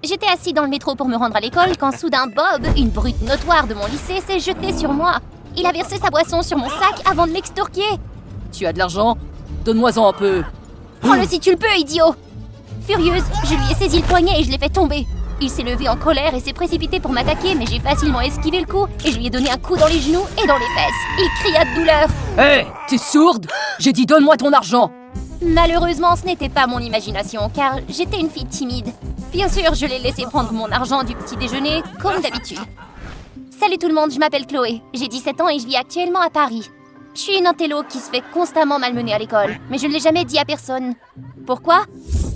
J'étais assis dans le métro pour me rendre à l'école quand soudain Bob, une brute notoire de mon lycée, s'est jeté sur moi. Il a versé sa boisson sur mon sac avant de m'extorquer. Tu as de l'argent? Donne-moi-en un peu. Prends-le si tu le peux, idiot! Furieuse, je lui ai saisi le poignet et je l'ai fait tomber. Il s'est levé en colère et s'est précipité pour m'attaquer, mais j'ai facilement esquivé le coup et je lui ai donné un coup dans les genoux et dans les fesses. Il cria de douleur. Hé, t'es sourde? J'ai dit donne-moi ton argent. Malheureusement, ce n'était pas mon imagination, car j'étais une fille timide. Bien sûr, je l'ai laissé prendre mon argent du petit déjeuner, comme d'habitude. Salut tout le monde, je m'appelle Chloé. J'ai 17 ans et je vis actuellement à Paris. Je suis une intello qui se fait constamment malmener à l'école, mais je ne l'ai jamais dit à personne. Pourquoi?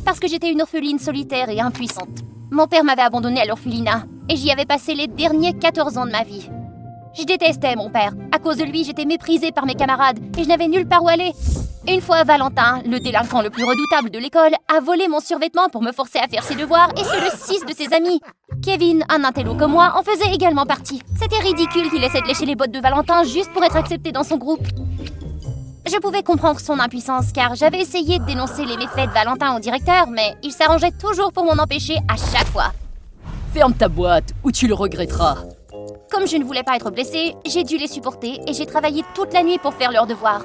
Parce que j'étais une orpheline solitaire et impuissante. Mon père m'avait abandonnée à l'orphelinat, et j'y avais passé les derniers 14 ans de ma vie. Je détestais mon père. À cause de lui, j'étais méprisée par mes camarades, et je n'avais nulle part où aller. Une fois, Valentin, le délinquant le plus redoutable de l'école, a volé mon survêtement pour me forcer à faire ses devoirs, et ce le 6 de ses amis. Kevin, un intello comme moi, en faisait également partie. C'était ridicule qu'il essaie de lécher les bottes de Valentin juste pour être accepté dans son groupe. Je pouvais comprendre son impuissance car j'avais essayé de dénoncer les méfaits de Valentin au directeur, mais il s'arrangeait toujours pour m'en empêcher à chaque fois. Ferme ta boîte ou tu le regretteras. Comme je ne voulais pas être blessée, j'ai dû les supporter et j'ai travaillé toute la nuit pour faire leurs devoirs.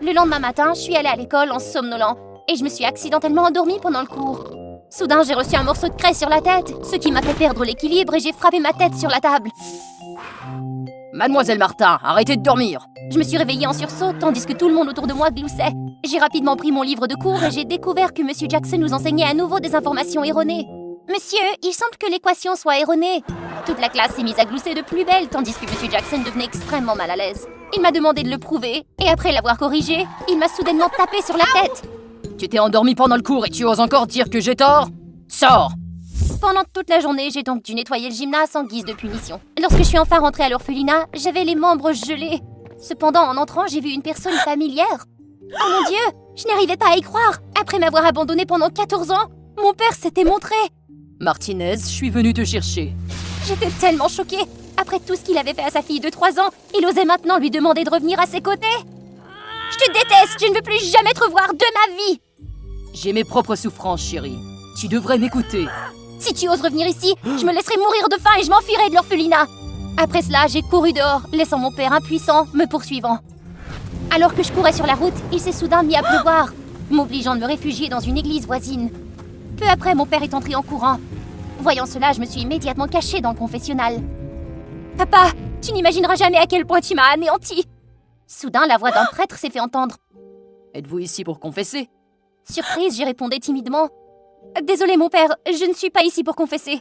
Le lendemain matin, je suis allée à l'école en somnolent et je me suis accidentellement endormie pendant le cours. Soudain, j'ai reçu un morceau de craie sur la tête, ce qui m'a fait perdre l'équilibre et j'ai frappé ma tête sur la table. Mademoiselle Martin, arrêtez de dormir. Je me suis réveillée en sursaut tandis que tout le monde autour de moi gloussait. J'ai rapidement pris mon livre de cours et j'ai découvert que Monsieur Jackson nous enseignait à nouveau des informations erronées. Monsieur, il semble que l'équation soit erronée. Toute la classe s'est mise à glousser de plus belle tandis que Monsieur Jackson devenait extrêmement mal à l'aise. Il m'a demandé de le prouver et après l'avoir corrigé, il m'a soudainement tapé sur la tête. Tu t'es endormi pendant le cours et tu oses encore dire que j'ai tort? Sors! Pendant toute la journée, j'ai donc dû nettoyer le gymnase en guise de punition. Lorsque je suis enfin rentrée à l'orphelinat, j'avais les membres gelés. Cependant, en entrant, j'ai vu une personne familière. Oh mon Dieu, je n'arrivais pas à y croire. Après m'avoir abandonnée pendant 14 ans, mon père s'était montré. Martinez, je suis venu te chercher. J'étais tellement choquée. Après tout ce qu'il avait fait à sa fille de 3 ans, il osait maintenant lui demander de revenir à ses côtés. Je te déteste, je ne veux plus jamais te revoir de ma vie. J'ai mes propres souffrances, chérie. Tu devrais m'écouter. Si tu oses revenir ici, je me laisserai mourir de faim et je m'enfuirai de l'orphelinat. Après cela, j'ai couru dehors, laissant mon père impuissant me poursuivant. Alors que je courais sur la route, il s'est soudain mis à pleuvoir, m'obligeant de me réfugier dans une église voisine. Peu après, mon père est entré en courant. Voyant cela, je me suis immédiatement cachée dans le confessionnal. « Papa, tu n'imagineras jamais à quel point tu m'as anéanti !» Soudain, la voix d'un prêtre s'est fait entendre. « Êtes-vous ici pour confesser ?» Surprise, j'ai répondu timidement. « Désolé mon père, je ne suis pas ici pour confesser. »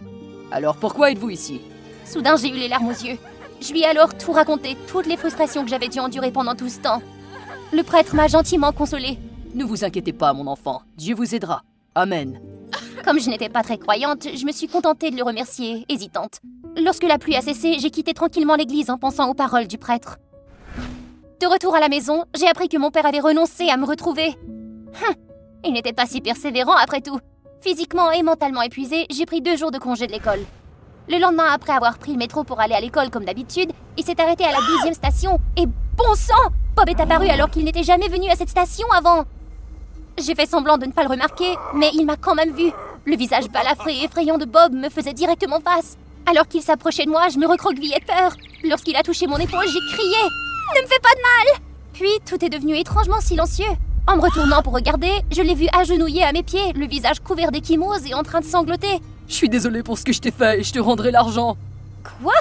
Alors pourquoi êtes-vous ici? Soudain, j'ai eu les larmes aux yeux. Je lui ai alors tout raconté, toutes les frustrations que j'avais dû endurer pendant tout ce temps. Le prêtre m'a gentiment consolée. « Ne vous inquiétez pas, mon enfant. Dieu vous aidera. Amen. » Comme je n'étais pas très croyante, je me suis contentée de le remercier, hésitante. Lorsque la pluie a cessé, j'ai quitté tranquillement l'église en pensant aux paroles du prêtre. De retour à la maison, j'ai appris que mon père avait renoncé à me retrouver. Il n'était pas si persévérant après tout. Physiquement et mentalement épuisée, j'ai pris 2 jours de congé de l'école. Le lendemain, après avoir pris le métro pour aller à l'école comme d'habitude, il s'est arrêté à la 12e station. Et bon sang, Bob est apparu alors qu'il n'était jamais venu à cette station avant. J'ai fait semblant de ne pas le remarquer, mais il m'a quand même vu. Le visage balafré et effrayant de Bob me faisait directement face. Alors qu'il s'approchait de moi, je me recroquevillais de peur. Lorsqu'il a touché mon épaule, j'ai crié « Ne me fais pas de mal !» Puis tout est devenu étrangement silencieux. En me retournant pour regarder, je l'ai vu agenouillé à mes pieds, le visage couvert d'échymoses et en train de sangloter. Je suis désolé pour ce que je t'ai fait et je te rendrai l'argent. Quoi?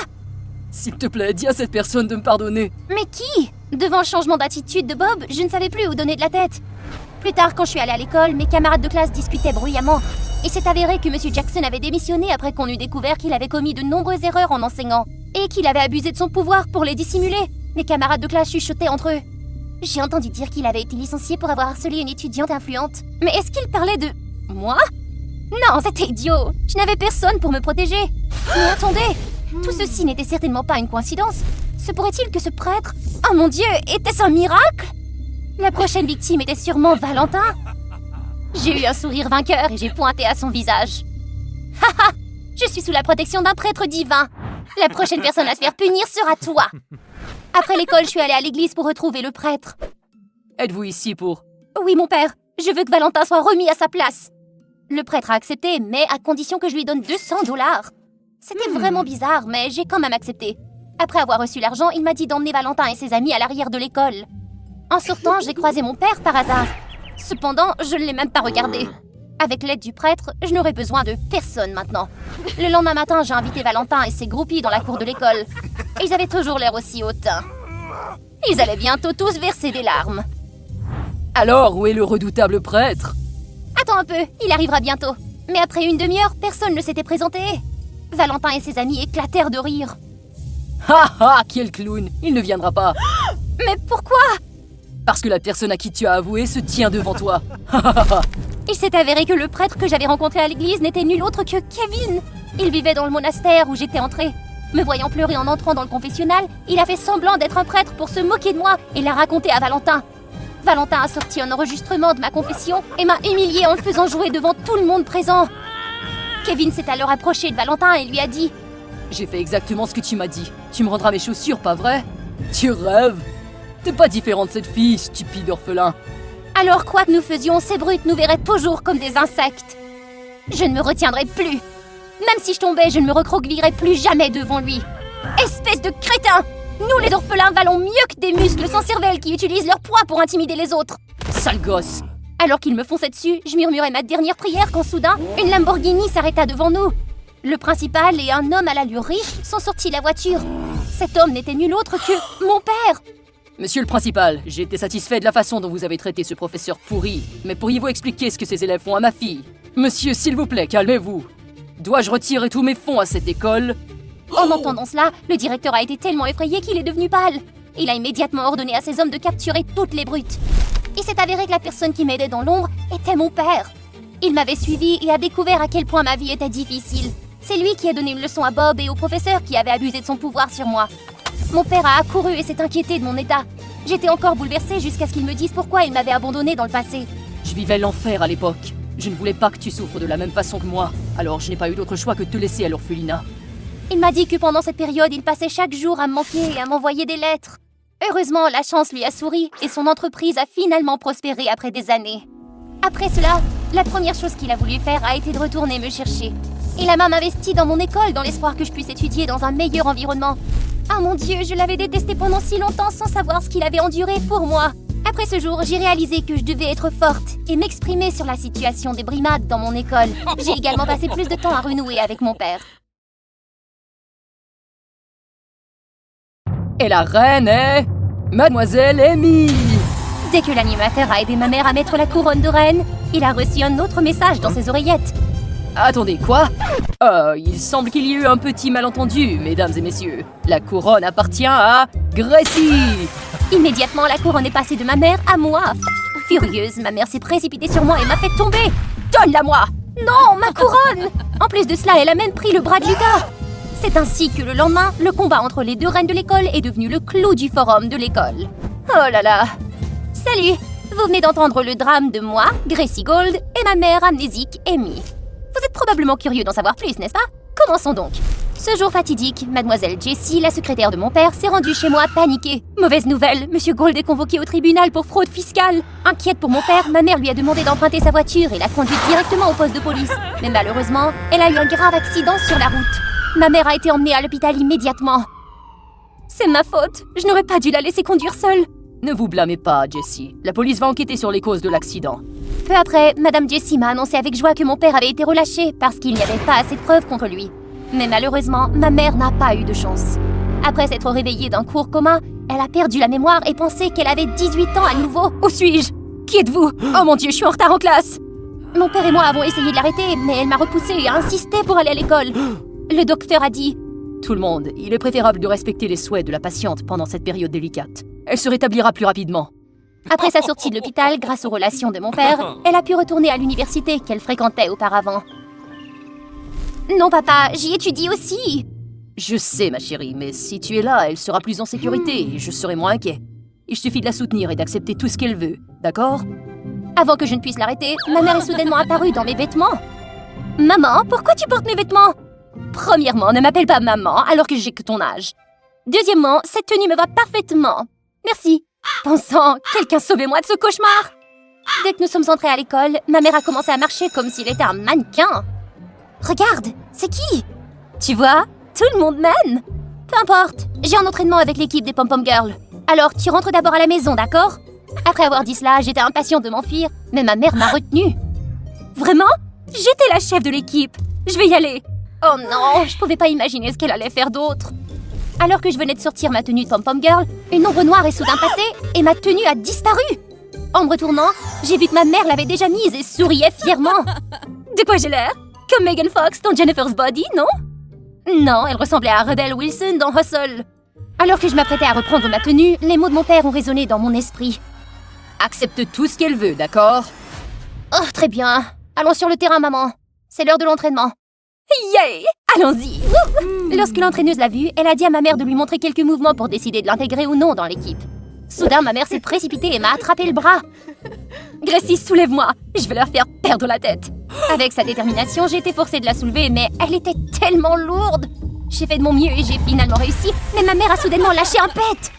S'il te plaît, dis à cette personne de me pardonner. Mais qui? Devant le changement d'attitude de Bob, je ne savais plus où donner de la tête. Plus tard, quand je suis allée à l'école, mes camarades de classe discutaient bruyamment. Il s'est avéré que Monsieur Jackson avait démissionné après qu'on eut découvert qu'il avait commis de nombreuses erreurs en enseignant et qu'il avait abusé de son pouvoir pour les dissimuler. Mes camarades de classe chuchotaient entre eux. J'ai entendu dire qu'il avait été licencié pour avoir harcelé une étudiante influente. Mais est-ce qu'il parlait de... moi? Non, c'était idiot. Je n'avais personne pour me protéger. Mais attendez, tout ceci n'était certainement pas une coïncidence. Se pourrait-il que ce prêtre... Oh mon Dieu, était-ce un miracle? La prochaine victime était sûrement Valentin. J'ai eu un sourire vainqueur et j'ai pointé à son visage. Haha, je suis sous la protection d'un prêtre divin. La prochaine personne à se faire punir sera toi. Après l'école, je suis allée à l'église pour retrouver le prêtre. Êtes-vous ici pour... Oui, mon père. Je veux que Valentin soit remis à sa place. Le prêtre a accepté, mais à condition que je lui donne 200 $. C'était vraiment bizarre, mais j'ai quand même accepté. Après avoir reçu l'argent, il m'a dit d'emmener Valentin et ses amis à l'arrière de l'école. En sortant, j'ai croisé mon père par hasard. Cependant, je ne l'ai même pas regardé. Avec l'aide du prêtre, je n'aurai besoin de personne maintenant. Le lendemain matin, j'ai invité Valentin et ses groupies dans la cour de l'école. Ils avaient toujours l'air aussi hautains. Ils allaient bientôt tous verser des larmes. Alors, où est le redoutable prêtre? Attends un peu, il arrivera bientôt. Mais après une demi-heure, personne ne s'était présenté. Valentin et ses amis éclatèrent de rire. Ha ha, quel clown! Il ne viendra pas. Mais pourquoi? Parce que la personne à qui tu as avoué se tient devant toi. Il s'est avéré que le prêtre que j'avais rencontré à l'église n'était nul autre que Kevin. Il vivait dans le monastère où j'étais entrée. Me voyant pleurer en entrant dans le confessionnal, il a fait semblant d'être un prêtre pour se moquer de moi et l'a raconté à Valentin. Valentin a sorti un enregistrement de ma confession et m'a humiliée en le faisant jouer devant tout le monde présent. Kevin s'est alors approché de Valentin et lui a dit « J'ai fait exactement ce que tu m'as dit. Tu me rendras mes chaussures, pas vrai? Tu rêves? T'es pas différent de cette fille, stupide orphelin. » Alors quoi que nous faisions, ces brutes nous verraient toujours comme des insectes. Je ne me retiendrai plus. Même si je tombais, je ne me recroquevillerai plus jamais devant lui. Espèce de crétin! Nous, les orphelins, valons mieux que des muscles sans cervelle qui utilisent leur poids pour intimider les autres. Sale gosse! Alors qu'ils me fonçaient dessus, je murmurais ma dernière prière quand soudain, une Lamborghini s'arrêta devant nous. Le principal et un homme à l'allure riche sont sortis de la voiture. Cet homme n'était nul autre que mon père. Monsieur le principal, j'ai été satisfait de la façon dont vous avez traité ce professeur pourri. Mais pourriez-vous expliquer ce que ces élèves font à ma fille? Monsieur, s'il vous plaît, calmez-vous. Dois-je retirer tous mes fonds à cette école? En entendant cela, le directeur a été tellement effrayé qu'il est devenu pâle. Il a immédiatement ordonné à ses hommes de capturer toutes les brutes. Il s'est avéré que la personne qui m'aidait dans l'ombre était mon père. Il m'avait suivi et a découvert à quel point ma vie était difficile. C'est lui qui a donné une leçon à Bob et au professeur qui avait abusé de son pouvoir sur moi. Mon père a accouru et s'est inquiété de mon état. J'étais encore bouleversée jusqu'à ce qu'il me dise pourquoi il m'avait abandonnée dans le passé. Je vivais l'enfer à l'époque. Je ne voulais pas que tu souffres de la même façon que moi. Alors je n'ai pas eu d'autre choix que de te laisser à l'orphelinat. Il m'a dit que pendant cette période, il passait chaque jour à me manquer et à m'envoyer des lettres. Heureusement, la chance lui a souri et son entreprise a finalement prospéré après des années. Après cela, la première chose qu'il a voulu faire a été de retourner me chercher. Il a même investi dans mon école dans l'espoir que je puisse étudier dans un meilleur environnement. Ah mon Dieu, je l'avais détesté pendant si longtemps sans savoir ce qu'il avait enduré pour moi. Après ce jour, j'ai réalisé que je devais être forte et m'exprimer sur la situation des brimades dans mon école. J'ai également passé plus de temps à renouer avec mon père. Et la reine est... Mademoiselle Amy! Dès que l'animateur a aidé ma mère à mettre la couronne de reine, il a reçu un autre message dans ses oreillettes. Attendez, quoi? Il semble qu'il y ait eu un petit malentendu, mesdames et messieurs. La couronne appartient à Gracie! Immédiatement, la couronne est passée de ma mère à moi. Furieuse, ma mère s'est précipitée sur moi et m'a fait tomber. Donne-la-moi! Non, ma couronne! En plus de cela, elle a même pris le bras de Lucas. C'est ainsi que le lendemain, le combat entre les deux reines de l'école est devenu le clou du forum de l'école. Oh là là! Salut! Vous venez d'entendre le drame de moi, Gracie Gold, et ma mère amnésique, Amy. Vous êtes probablement curieux d'en savoir plus, n'est-ce pas? Commençons donc. Ce jour fatidique, mademoiselle Jessie, la secrétaire de mon père, s'est rendue chez moi paniquée. Mauvaise nouvelle, monsieur Gold est convoqué au tribunal pour fraude fiscale. Inquiète pour mon père, ma mère lui a demandé d'emprunter sa voiture et l'a conduite directement au poste de police. Mais malheureusement, elle a eu un grave accident sur la route. Ma mère a été emmenée à l'hôpital immédiatement. C'est ma faute, je n'aurais pas dû la laisser conduire seule. Ne vous blâmez pas, Jessie. La police va enquêter sur les causes de l'accident. Peu après, madame Jessie m'a annoncé avec joie que mon père avait été relâché parce qu'il n'y avait pas assez de preuves contre lui. Mais malheureusement, ma mère n'a pas eu de chance. Après s'être réveillée d'un court coma, elle a perdu la mémoire et pensait qu'elle avait 18 ans à nouveau. Où suis-je? Qui êtes-vous? Oh mon Dieu, je suis en retard en classe! Mon père et moi avons essayé de l'arrêter, mais elle m'a repoussée et a insisté pour aller à l'école. Le docteur a dit... Tout le monde, il est préférable de respecter les souhaits de la patiente pendant cette période délicate. Elle se rétablira plus rapidement. Après sa sortie de l'hôpital, grâce aux relations de mon père, elle a pu retourner à l'université qu'elle fréquentait auparavant. Non papa, j'y étudie aussi. Je sais ma chérie, mais si tu es là, elle sera plus en sécurité et je serai moins inquiet. Il suffit de la soutenir et d'accepter tout ce qu'elle veut, d'accord? Avant que je ne puisse l'arrêter, ma mère est soudainement apparue dans mes vêtements. Maman, pourquoi tu portes mes vêtements? Premièrement, ne m'appelle pas maman alors que j'ai que ton âge. Deuxièmement, cette tenue me va parfaitement. Merci. Bon sang, quelqu'un sauvez-moi de ce cauchemar. Dès que nous sommes entrés à l'école, ma mère a commencé à marcher comme s'il était un mannequin. Regarde, c'est qui? Tu vois, tout le monde m'aime. Peu importe, j'ai un entraînement avec l'équipe des Pom-Pom Girls. Alors, tu rentres d'abord à la maison, d'accord? Après avoir dit cela, j'étais impatiente de m'enfuir, mais ma mère m'a retenue. Vraiment? J'étais la chef de l'équipe. Je vais y aller. Oh non, je pouvais pas imaginer ce qu'elle allait faire d'autre. Alors que je venais de sortir ma tenue de Pom-Pom Girl, une ombre noire est soudain passée et ma tenue a disparu. En me retournant, j'ai vu que ma mère l'avait déjà mise et souriait fièrement. De quoi j'ai l'air? Comme Megan Fox dans Jennifer's Body, non? Non, elle ressemblait à Rebel Wilson dans Hustle. Alors que je m'apprêtais à reprendre ma tenue, les mots de mon père ont résonné dans mon esprit. Accepte tout ce qu'elle veut, d'accord? Oh, très bien. Allons sur le terrain, maman. C'est l'heure de l'entraînement. Yeah! Allons-y! Lorsque l'entraîneuse l'a vue, elle a dit à ma mère de lui montrer quelques mouvements pour décider de l'intégrer ou non dans l'équipe. Soudain, ma mère s'est précipitée et m'a attrapé le bras. Gracie, soulève-moi! Je vais leur faire perdre la tête! Avec sa détermination, j'ai été forcée de la soulever, mais elle était tellement lourde! J'ai fait de mon mieux et j'ai finalement réussi, mais ma mère a soudainement lâché un pet!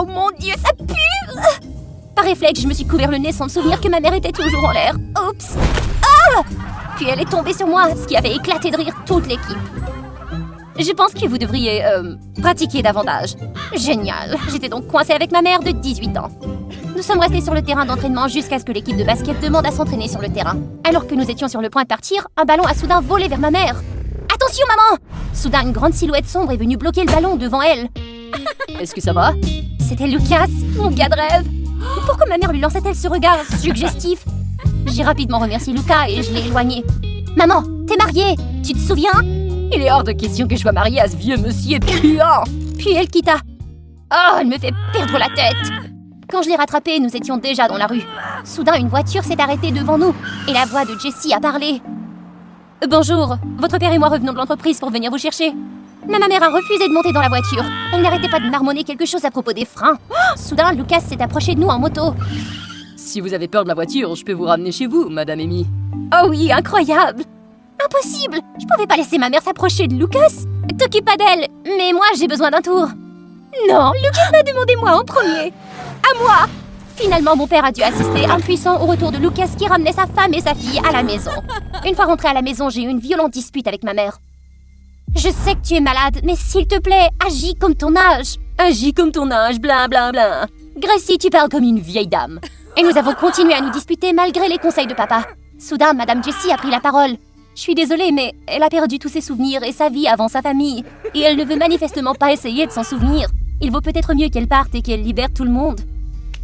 Oh mon Dieu, ça pue! Par réflexe, je me suis couvert le nez sans me souvenir que ma mère était toujours en l'air. Oups! Ah! Puis elle est tombée sur moi, ce qui avait éclaté de rire toute l'équipe. Je pense que vous devriez, pratiquer davantage. Génial. J'étais donc coincée avec ma mère de 18 ans. Nous sommes restés sur le terrain d'entraînement jusqu'à ce que l'équipe de basket demande à s'entraîner sur le terrain. Alors que nous étions sur le point de partir, un ballon a soudain volé vers ma mère. Attention, maman! Soudain, une grande silhouette sombre est venue bloquer le ballon devant elle. Est-ce que ça va? C'était Lucas, mon gars de rêve. Pourquoi ma mère lui lançait-elle ce regard suggestif? J'ai rapidement remercié Lucas et je l'ai éloigné. Maman, t'es mariée, tu te souviens? Il est hors de question que je sois mariée à ce vieux monsieur puant. Puis elle quitta. Oh, elle me fait perdre la tête. Quand je l'ai rattrapée, nous étions déjà dans la rue. Soudain, une voiture s'est arrêtée devant nous et la voix de Jessie a parlé. Bonjour, votre père et moi revenons de l'entreprise pour venir vous chercher. Mais ma mère a refusé de monter dans la voiture. Elle n'arrêtait pas de marmonner quelque chose à propos des freins. Soudain, Lucas s'est approché de nous en moto. Si vous avez peur de la voiture, je peux vous ramener chez vous, Madame Amy. Oh oui, incroyable! Impossible! Je pouvais pas laisser ma mère s'approcher de Lucas. T'occupe pas d'elle, mais moi j'ai besoin d'un tour. Non, Lucas m'a demandé moi en premier. À moi! Finalement, mon père a dû assister impuissant au retour de Lucas qui ramenait sa femme et sa fille à la maison. Une fois rentrée à la maison, j'ai eu une violente dispute avec ma mère. Je sais que tu es malade, mais s'il te plaît, agis comme ton âge. Agis comme ton âge, bla bla bla. Gracie, tu parles comme une vieille dame. Et nous avons continué à nous disputer malgré les conseils de papa. Soudain, Madame Jessie a pris la parole. Je suis désolée, mais elle a perdu tous ses souvenirs et sa vie avant sa famille. Et elle ne veut manifestement pas essayer de s'en souvenir. Il vaut peut-être mieux qu'elle parte et qu'elle libère tout le monde.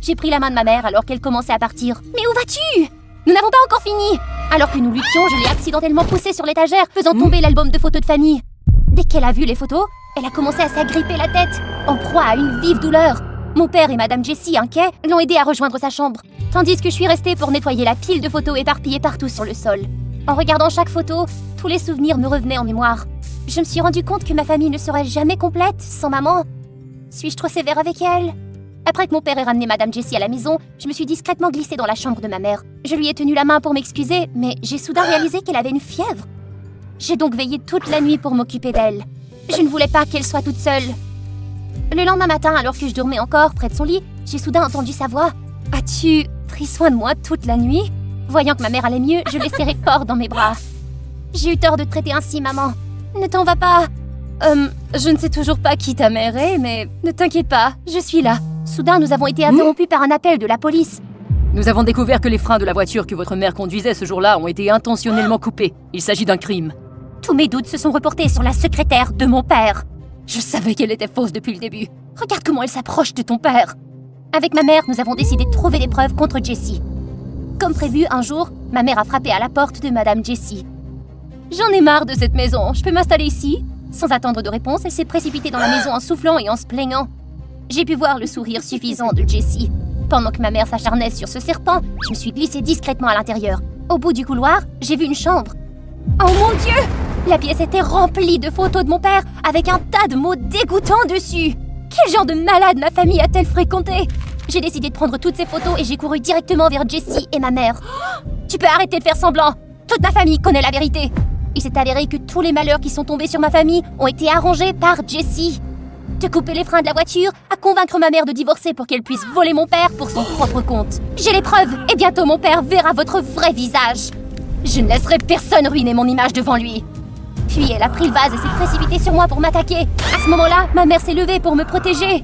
J'ai pris la main de ma mère alors qu'elle commençait à partir. Mais où vas-tu? Nous n'avons pas encore fini. Alors que nous luttions, je l'ai accidentellement poussée sur l'étagère, faisant tomber l'album de photos de famille. Dès qu'elle a vu les photos, elle a commencé à s'agripper la tête, en proie à une vive douleur. Mon père et Madame Jessie, inquiets, l'ont aidée à rejoindre sa chambre, tandis que je suis restée pour nettoyer la pile de photos éparpillées partout sur le sol. En regardant chaque photo, tous les souvenirs me revenaient en mémoire. Je me suis rendu compte que ma famille ne serait jamais complète sans maman. Suis-je trop sévère avec elle? Après que mon père ait ramené Madame Jessie à la maison, je me suis discrètement glissée dans la chambre de ma mère. Je lui ai tenu la main pour m'excuser, mais j'ai soudain réalisé qu'elle avait une fièvre. J'ai donc veillé toute la nuit pour m'occuper d'elle. Je ne voulais pas qu'elle soit toute seule. Le lendemain matin, alors que je dormais encore près de son lit, j'ai soudain entendu sa voix. « As-tu pris soin de moi toute la nuit ?» Voyant que ma mère allait mieux, je l'ai serrée fort dans mes bras. « J'ai eu tort de te traiter ainsi, maman. Ne t'en va pas. » Je ne sais toujours pas qui ta mère est, mais ne t'inquiète pas, je suis là. Soudain, nous avons été interrompus par un appel de la police. Nous avons découvert que les freins de la voiture que votre mère conduisait ce jour-là ont été intentionnellement coupés. Il s'agit d'un crime. Tous mes doutes se sont reportés sur la secrétaire de mon père. Je savais qu'elle était fausse depuis le début. Regarde comment elle s'approche de ton père. Avec ma mère, nous avons décidé de trouver des preuves contre Jessie. Comme prévu, un jour, ma mère a frappé à la porte de Madame Jessie. « J'en ai marre de cette maison, je peux m'installer ici ?» Sans attendre de réponse, elle s'est précipitée dans la maison en soufflant et en se plaignant. J'ai pu voir le sourire suffisant de Jessie. Pendant que ma mère s'acharnait sur ce serpent, je me suis glissée discrètement à l'intérieur. Au bout du couloir, j'ai vu une chambre. Oh mon Dieu! La pièce était remplie de photos de mon père avec un tas de mots dégoûtants dessus. Quel genre de malade ma famille a-t-elle fréquenté? J'ai décidé de prendre toutes ces photos et j'ai couru directement vers Jessie et ma mère. Tu peux arrêter de faire semblant. Toute ma famille connaît la vérité. Il s'est avéré que tous les malheurs qui sont tombés sur ma famille ont été arrangés par Jessie. de couper les freins de la voiture, à convaincre ma mère de divorcer pour qu'elle puisse voler mon père pour son propre compte. J'ai les preuves, et bientôt mon père verra votre vrai visage. Je ne laisserai personne ruiner mon image devant lui. Puis elle a pris le vase et s'est précipitée sur moi pour m'attaquer. À ce moment-là, ma mère s'est levée pour me protéger.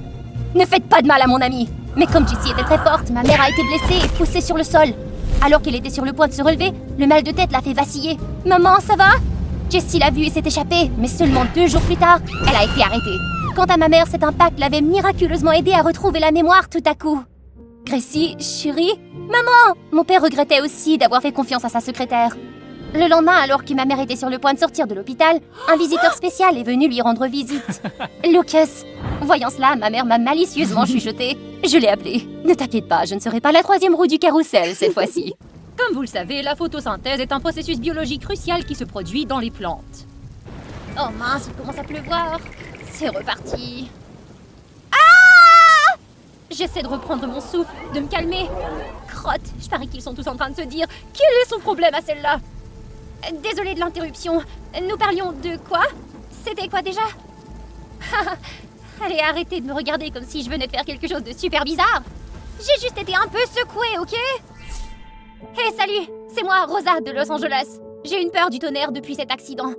Ne faites pas de mal à mon amie. Mais comme Jessie était très forte, ma mère a été blessée et poussée sur le sol. Alors qu'elle était sur le point de se relever, le mal de tête l'a fait vaciller. Maman, ça va? Jessie l'a vue et s'est échappée, mais seulement 2 jours plus tard, elle a été arrêtée. Quant à ma mère, cet impact l'avait miraculeusement aidée à retrouver la mémoire tout à coup. Gracie, chérie, maman! Mon père regrettait aussi d'avoir fait confiance à sa secrétaire. Le lendemain, alors que ma mère était sur le point de sortir de l'hôpital, un visiteur spécial est venu lui rendre visite. Lucas. Voyant cela, ma mère m'a malicieusement chuchoté. Je l'ai appelé. Ne t'inquiète pas, je ne serai pas la 3e roue du carrousel cette fois-ci. Comme vous le savez, la photosynthèse est un processus biologique crucial qui se produit dans les plantes. Oh mince, il commence à pleuvoir. C'est reparti. Ah! J'essaie de reprendre mon souffle, de me calmer. Crotte, je parie qu'ils sont tous en train de se dire « Quel est son problème à celle-là ?» Désolée de l'interruption. Nous parlions de quoi? C'était quoi déjà? Allez, arrêtez de me regarder comme si je venais de faire quelque chose de super bizarre. J'ai juste été un peu secouée, ok? Hé, salut! C'est moi, Rosa, de Los Angeles. J'ai une peur du tonnerre depuis cet accident.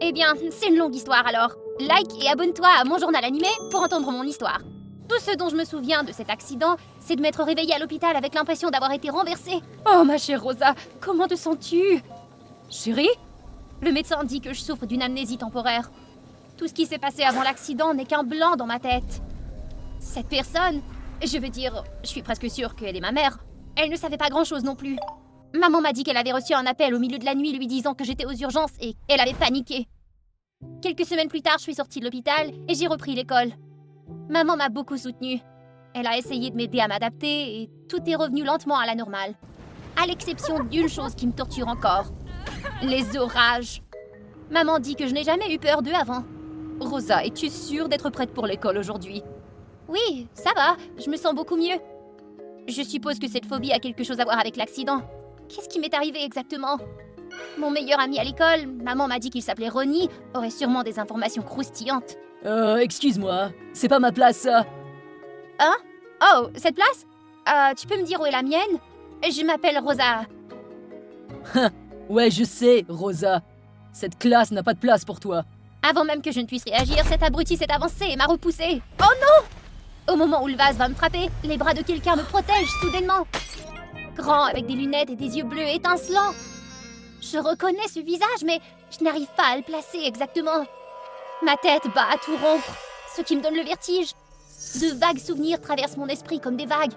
Eh bien, c'est une longue histoire alors. Like et abonne-toi à mon journal animé pour entendre mon histoire. Tout ce dont je me souviens de cet accident, c'est de m'être réveillée à l'hôpital avec l'impression d'avoir été renversée. Oh, ma chère Rosa, comment te sens-tu? Chérie? Le médecin dit que je souffre d'une amnésie temporaire. Tout ce qui s'est passé avant l'accident n'est qu'un blanc dans ma tête. Cette personne, je veux dire, je suis presque sûre qu'elle est ma mère, elle ne savait pas grand-chose non plus. Maman m'a dit qu'elle avait reçu un appel au milieu de la nuit lui disant que j'étais aux urgences et elle avait paniqué. Quelques semaines plus tard, je suis sortie de l'hôpital et j'ai repris l'école. Maman m'a beaucoup soutenue. Elle a essayé de m'aider à m'adapter et tout est revenu lentement à la normale. À l'exception d'une chose qui me torture encore. Les orages. Maman dit que je n'ai jamais eu peur d'eux avant. Rosa, es-tu sûre d'être prête pour l'école aujourd'hui? Oui, ça va, je me sens beaucoup mieux. Je suppose que cette phobie a quelque chose à voir avec l'accident. Qu'est-ce qui m'est arrivé exactement? Mon meilleur ami à l'école, maman m'a dit qu'il s'appelait Ronnie, aurait sûrement des informations croustillantes. Excuse-moi, c'est pas ma place, ça. Hein? Oh, cette place? Tu peux me dire où est la mienne? Je m'appelle Rosa. Ouais, je sais, Rosa. Cette classe n'a pas de place pour toi. Avant même que je ne puisse réagir, cet abruti s'est avancé et m'a repoussé. Oh non! Au moment où le vase va me frapper, les bras de quelqu'un me protègent soudainement. Grand, avec des lunettes et des yeux bleus étincelants. Je reconnais ce visage, mais je n'arrive pas à le placer exactement. Ma tête bat à tout rompre, ce qui me donne le vertige. De vagues souvenirs traversent mon esprit comme des vagues.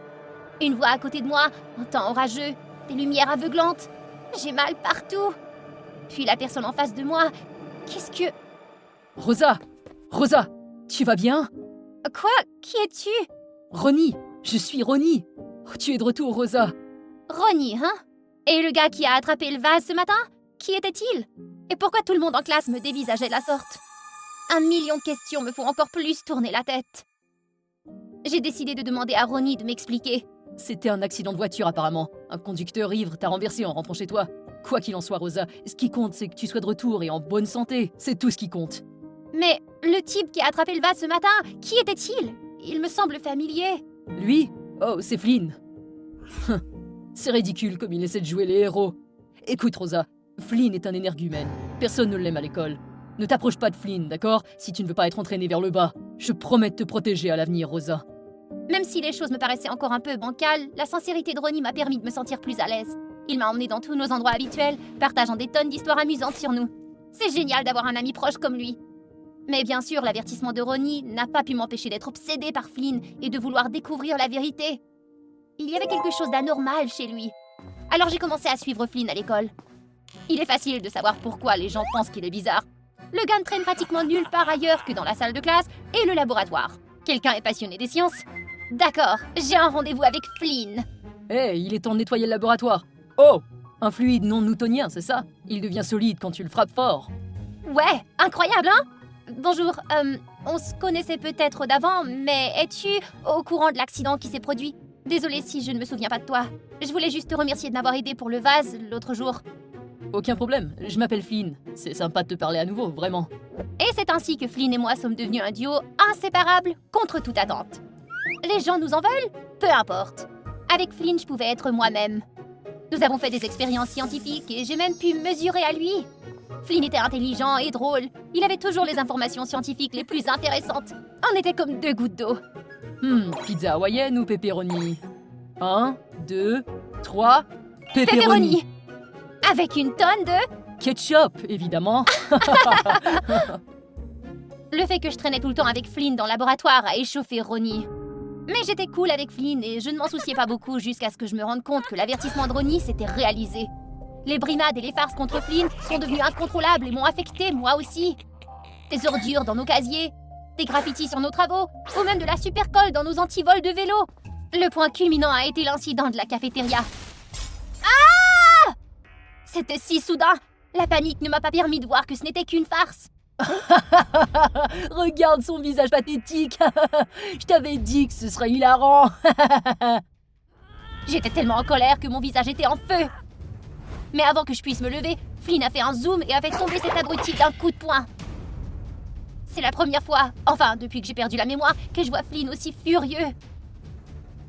Une voix à côté de moi, un temps orageux, des lumières aveuglantes. J'ai mal partout. Puis la personne en face de moi, qu'est-ce que... Rosa! Rosa! Tu vas bien? Quoi? Qui es-tu? Ronnie! Je suis Ronnie! Oh, tu es de retour, Rosa! Ronnie, hein? Et le gars qui a attrapé le vase ce matin? Qui était-il? Et pourquoi tout le monde en classe me dévisageait de la sorte? 1 million de questions me font encore plus tourner la tête. J'ai décidé de demander à Ronnie de m'expliquer. C'était un accident de voiture apparemment. Un conducteur ivre t'a renversé en rentrant chez toi. Quoi qu'il en soit, Rosa, ce qui compte, c'est que tu sois de retour et en bonne santé. C'est tout ce qui compte. Mais le type qui a attrapé le vase ce matin, qui était-il? Il me semble familier. Lui? Oh, c'est Flynn. C'est ridicule comme il essaie de jouer les héros. Écoute, Rosa, Flynn est un énergumène. Personne ne l'aime à l'école. Ne t'approche pas de Flynn, d'accord? Si tu ne veux pas être entraîné vers le bas. Je promets de te protéger à l'avenir, Rosa. Même si les choses me paraissaient encore un peu bancales, la sincérité de Ronnie m'a permis de me sentir plus à l'aise. Il m'a emmené dans tous nos endroits habituels, partageant des tonnes d'histoires amusantes sur nous. C'est génial d'avoir un ami proche comme lui. Mais bien sûr, l'avertissement de Ronnie n'a pas pu m'empêcher d'être obsédée par Flynn et de vouloir découvrir la vérité. Il y avait quelque chose d'anormal chez lui. Alors j'ai commencé à suivre Flynn à l'école. Il est facile de savoir pourquoi les gens pensent qu'il est bizarre. Le gars ne traîne pratiquement nulle part ailleurs que dans la salle de classe et le laboratoire. Quelqu'un est passionné des sciences? D'accord, j'ai un rendez-vous avec Flynn. Hé, il est temps de nettoyer le laboratoire. Oh! Un fluide non newtonien, c'est ça? Il devient solide quand tu le frappes fort. Ouais, incroyable, hein? Bonjour, on se connaissait peut-être d'avant, mais es-tu au courant de l'accident qui s'est produit? Désolée si je ne me souviens pas de toi. Je voulais juste te remercier de m'avoir aidé pour le vase l'autre jour. Aucun problème, je m'appelle Flynn. C'est sympa de te parler à nouveau, vraiment. Et c'est ainsi que Flynn et moi sommes devenus un duo inséparable contre toute attente. Les gens nous en veulent? Peu importe. Avec Flynn, je pouvais être moi-même. Nous avons fait des expériences scientifiques et j'ai même pu mesurer à lui. Flynn était intelligent et drôle. Il avait toujours les informations scientifiques les plus intéressantes. On était comme deux gouttes d'eau. Pizza hawaïenne ou pepperoni? 1, 2, 3... Pepperoni! Avec une tonne de... Ketchup, évidemment. Le fait que je traînais tout le temps avec Flynn dans le laboratoire a échauffé Ronnie. Mais j'étais cool avec Flynn et je ne m'en souciais pas beaucoup jusqu'à ce que je me rende compte que l'avertissement de Ronnie s'était réalisé. Les brimades et les farces contre Flynn sont devenues incontrôlables et m'ont affecté, moi aussi. Des ordures dans nos casiers, des graffitis sur nos travaux, ou même de la super colle dans nos antivols de vélo. Le point culminant a été l'incident de la cafétéria. Ah! C'était si soudain. La panique ne m'a pas permis de voir que ce n'était qu'une farce. Regarde son visage pathétique. Je t'avais dit que ce serait hilarant. J'étais tellement en colère que mon visage était en feu. Mais avant que je puisse me lever, Flynn a fait un zoom et a fait tomber cet abruti d'un coup de poing. C'est la première fois, enfin depuis que j'ai perdu la mémoire, que je vois Flynn aussi furieux.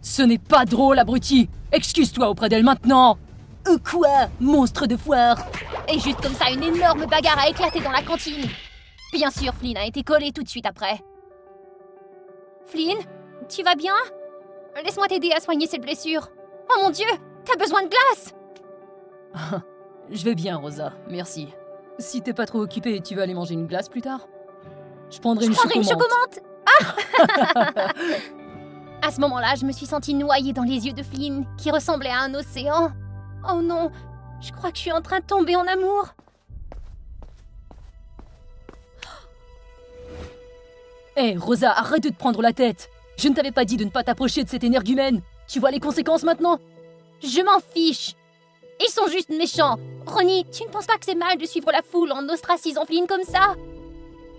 Ce n'est pas drôle, abruti. Excuse-toi auprès d'elle maintenant. Quoi, monstre de foire? Et juste comme ça, une énorme bagarre a éclaté dans la cantine. Bien sûr, Flynn a été collé tout de suite après. Flynn, tu vas bien? Laisse-moi t'aider à soigner cette blessure. Oh mon Dieu, t'as besoin de glace? Je vais bien, Rosa, merci. Si t'es pas trop occupée, tu vas aller manger une glace plus tard? Je prendrai une chocomante. Ah! À ce moment-là, je me suis sentie noyée dans les yeux de Flynn, qui ressemblait à un océan. Oh non, je crois que je suis en train de tomber en amour. Hé, Rosa, arrête de te prendre la tête. Je ne t'avais pas dit de ne pas t'approcher de cet énergumène. Tu vois les conséquences maintenant? Je m'en fiche. Ils sont juste méchants. Ronnie, tu ne penses pas que c'est mal de suivre la foule en ostracisant Flynn comme ça?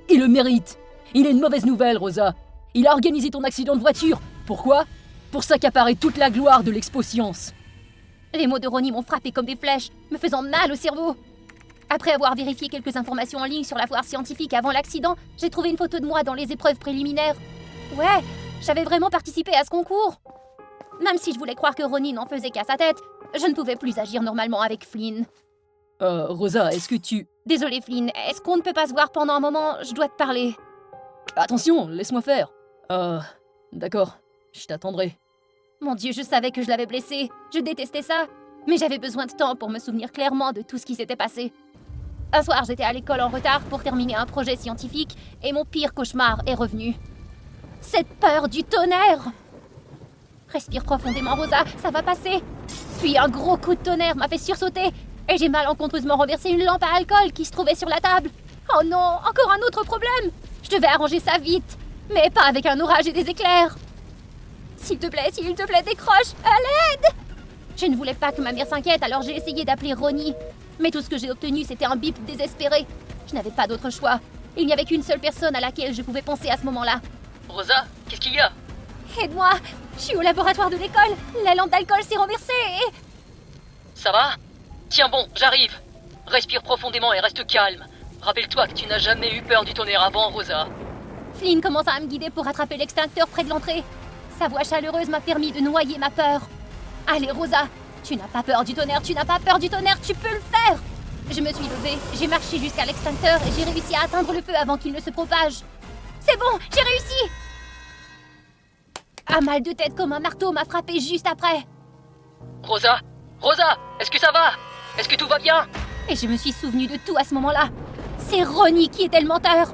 Il le mérite. Il a une mauvaise nouvelle, Rosa. Il a organisé ton accident de voiture. Pourquoi? Pour s'accaparer toute la gloire de l'Expo Science. Les mots de Ronnie m'ont frappé comme des flèches, me faisant mal au cerveau. Après avoir vérifié quelques informations en ligne sur la foire scientifique avant l'accident, j'ai trouvé une photo de moi dans les épreuves préliminaires. Ouais, j'avais vraiment participé à ce concours. Même si je voulais croire que Ronnie n'en faisait qu'à sa tête, je ne pouvais plus agir normalement avec Flynn. Rosa, est-ce que tu... Désolée Flynn, est-ce qu'on ne peut pas se voir pendant un moment? Je dois te parler. Attention, laisse-moi faire. D'accord, je t'attendrai. Mon Dieu, je savais que je l'avais blessé. Je détestais ça. Mais j'avais besoin de temps pour me souvenir clairement de tout ce qui s'était passé. Un soir, j'étais à l'école en retard pour terminer un projet scientifique et mon pire cauchemar est revenu. Cette peur du tonnerre! Respire profondément, Rosa, ça va passer. Puis un gros coup de tonnerre m'a fait sursauter et j'ai malencontreusement renversé une lampe à alcool qui se trouvait sur la table. Oh non, encore un autre problème! Je devais arranger ça vite, mais pas avec un orage et des éclairs. S'il te plaît, décroche! À l'aide! Je ne voulais pas que ma mère s'inquiète, alors j'ai essayé d'appeler Ronnie. Mais tout ce que j'ai obtenu, c'était un bip désespéré. Je n'avais pas d'autre choix. Il n'y avait qu'une seule personne à laquelle je pouvais penser à ce moment-là. Rosa, qu'est-ce qu'il y a? Aide-moi! Je suis au laboratoire de l'école. La lampe d'alcool s'est renversée et... Ça va? Tiens bon, j'arrive. Respire profondément et reste calme. Rappelle-toi que tu n'as jamais eu peur du tonnerre avant, Rosa. Flynn commença à me guider pour attraper l'extincteur près de l'entrée. Sa voix chaleureuse m'a permis de noyer ma peur. Allez, Rosa, tu n'as pas peur du tonnerre, tu peux le faire! Je me suis levée, j'ai marché jusqu'à l'extincteur et j'ai réussi à atteindre le feu avant qu'il ne se propage. C'est bon, j'ai réussi! Un mal de tête comme un marteau m'a frappé juste après. Rosa, est-ce que ça va? Est-ce que tout va bien? Et je me suis souvenu de tout à ce moment-là. C'est Ronnie qui était le menteur.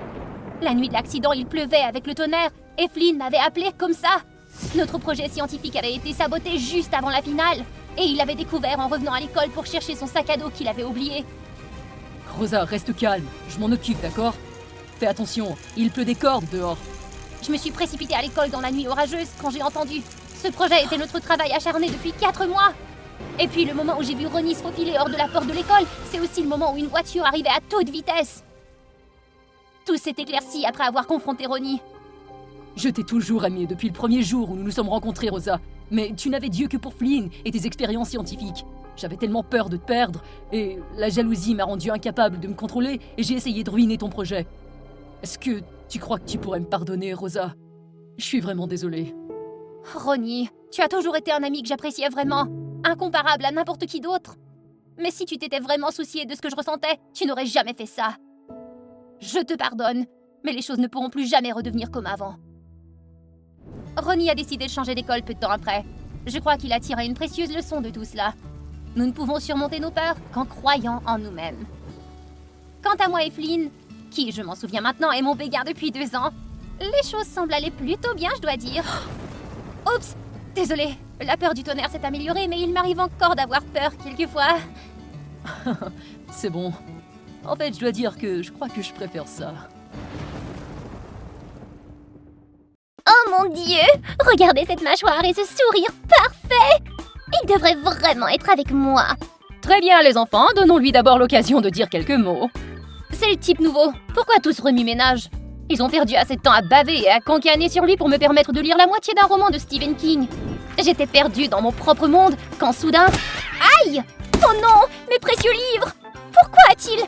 La nuit de l'accident, il pleuvait avec le tonnerre et Flynn m'avait appelé comme ça. Notre projet scientifique avait été saboté juste avant la finale et il l'avait découvert en revenant à l'école pour chercher son sac à dos qu'il avait oublié. Rosa, reste calme, je m'en occupe, d'accord? Fais attention, il pleut des cordes dehors. Je me suis précipitée à l'école dans la nuit orageuse quand j'ai entendu. Ce projet était notre travail acharné depuis 4 mois. Et puis le moment où j'ai vu Ronnie se faufiler hors de la porte de l'école, c'est aussi le moment où une voiture arrivait à toute vitesse. Tout s'est éclairci après avoir confronté Ronnie. Je t'ai toujours aimé depuis le premier jour où nous nous sommes rencontrés, Rosa. Mais tu n'avais Dieu que pour Flynn et tes expériences scientifiques. J'avais tellement peur de te perdre, et la jalousie m'a rendu incapable de me contrôler, et j'ai essayé de ruiner ton projet. Est-ce que tu crois que tu pourrais me pardonner, Rosa? Je suis vraiment désolée. Ronnie, tu as toujours été un ami que j'appréciais vraiment, incomparable à n'importe qui d'autre. Mais si tu t'étais vraiment soucié de ce que je ressentais, tu n'aurais jamais fait ça. Je te pardonne, mais les choses ne pourront plus jamais redevenir comme avant. Ronnie a décidé de changer d'école peu de temps après. Je crois qu'il a tiré une précieuse leçon de tout cela. Nous ne pouvons surmonter nos peurs qu'en croyant en nous-mêmes. Quant à moi et Flynn, qui, je m'en souviens maintenant, est mon béguin depuis 2 ans, les choses semblent aller plutôt bien, je dois dire. Oups, désolée, la peur du tonnerre s'est améliorée, mais il m'arrive encore d'avoir peur quelquefois. C'est bon. En fait, je dois dire que je crois que je préfère ça. Oh mon Dieu! Regardez cette mâchoire et ce sourire parfait! Il devrait vraiment être avec moi. Très bien, les enfants, donnons-lui d'abord l'occasion de dire quelques mots. C'est le type nouveau. Pourquoi tous remue-ménage? Ils ont perdu assez de temps à baver et à cancaner sur lui pour me permettre de lire la moitié d'un roman de Stephen King. J'étais perdue dans mon propre monde quand soudain... Aïe! Oh non! Mes précieux livres! Pourquoi a-t-il...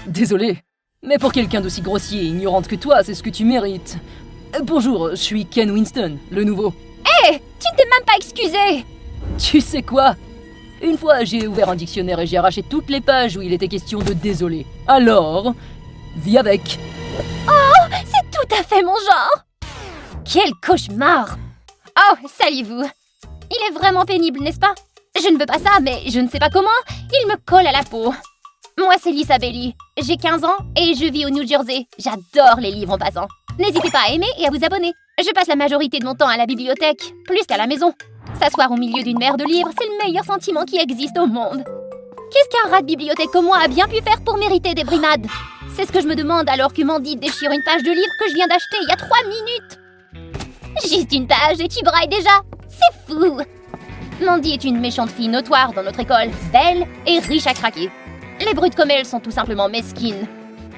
Désolé. Mais pour quelqu'un d'aussi grossier et ignorante que toi, c'est ce que tu mérites. Bonjour, je suis Ken Winston, le nouveau. Hé! Tu ne t'es même pas excusé! Tu sais quoi? Une fois, j'ai ouvert un dictionnaire et j'ai arraché toutes les pages où il était question de désolé. Alors, vis avec. Oh! C'est tout à fait mon genre! Quel cauchemar! Oh, salut vous! Il est vraiment pénible, n'est-ce pas? Je ne veux pas ça, mais je ne sais pas comment, il me colle à la peau. Moi, c'est Lisa Bailey. J'ai 15 ans et je vis au New Jersey. J'adore les livres en passant. N'hésitez pas à aimer et à vous abonner. Je passe la majorité de mon temps à la bibliothèque, plus qu'à la maison. S'asseoir au milieu d'une mer de livres, c'est le meilleur sentiment qui existe au monde. Qu'est-ce qu'un rat de bibliothèque comme moi a bien pu faire pour mériter des brimades? C'est ce que je me demande alors que Mandy déchire une page de livre que je viens d'acheter il y a 3 minutes. Juste une page et tu brailles déjà? C'est fou! Mandy est une méchante fille notoire dans notre école, belle et riche à craquer. Les brutes comme elle sont tout simplement mesquines.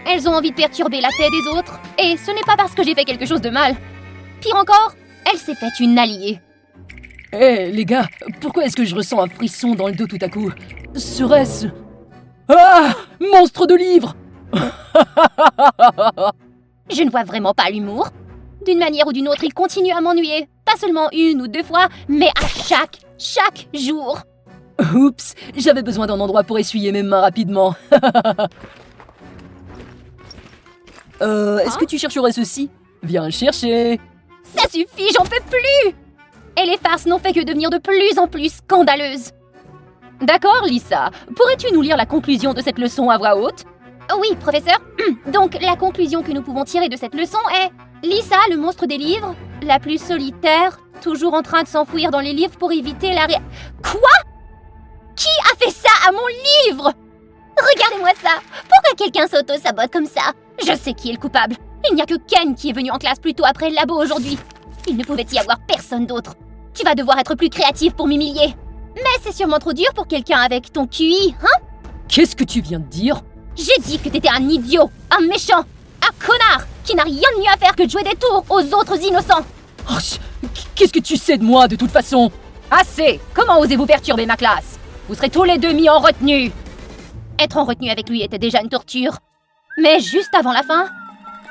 Elles ont envie de perturber la paix des autres, et ce n'est pas parce que j'ai fait quelque chose de mal. Pire encore, elle s'est faite une alliée. Hé, les gars, pourquoi est-ce que je ressens un frisson dans le dos tout à coup? Serait-ce... Ah! Monstre de livre! Je ne vois vraiment pas l'humour. D'une manière ou d'une autre, il continue à m'ennuyer. Pas seulement 1 ou 2 fois, mais à chaque jour. Oups, j'avais besoin d'un endroit pour essuyer mes mains rapidement. Est-ce que tu chercherais ceci? Viens le chercher. Ça suffit, j'en peux plus! Et les farces n'ont fait que devenir de plus en plus scandaleuses. D'accord, Lisa. Pourrais-tu nous lire la conclusion de cette leçon à voix haute? Oui, professeur. Donc, la conclusion que nous pouvons tirer de cette leçon est... Lisa, le monstre des livres, la plus solitaire, toujours en train de s'enfouir dans les livres pour éviter la Quoi? Qui a fait ça à mon livre? Regardez-moi ça! Pourquoi quelqu'un s'auto-sabote comme ça? Je sais qui est le coupable. Il n'y a que Ken qui est venu en classe plus tôt après le labo aujourd'hui. Il ne pouvait y avoir personne d'autre. Tu vas devoir être plus créatif pour m'humilier. Mais c'est sûrement trop dur pour quelqu'un avec ton QI, hein? Qu'est-ce que tu viens de dire? J'ai dit que t'étais un idiot, un méchant, un connard qui n'a rien de mieux à faire que de jouer des tours aux autres innocents. Oh, qu'est-ce que tu sais de moi de toute façon? Assez! Comment osez-vous perturber ma classe? Vous serez tous les deux mis en retenue. Être en retenue avec lui était déjà une torture. Mais juste avant la fin...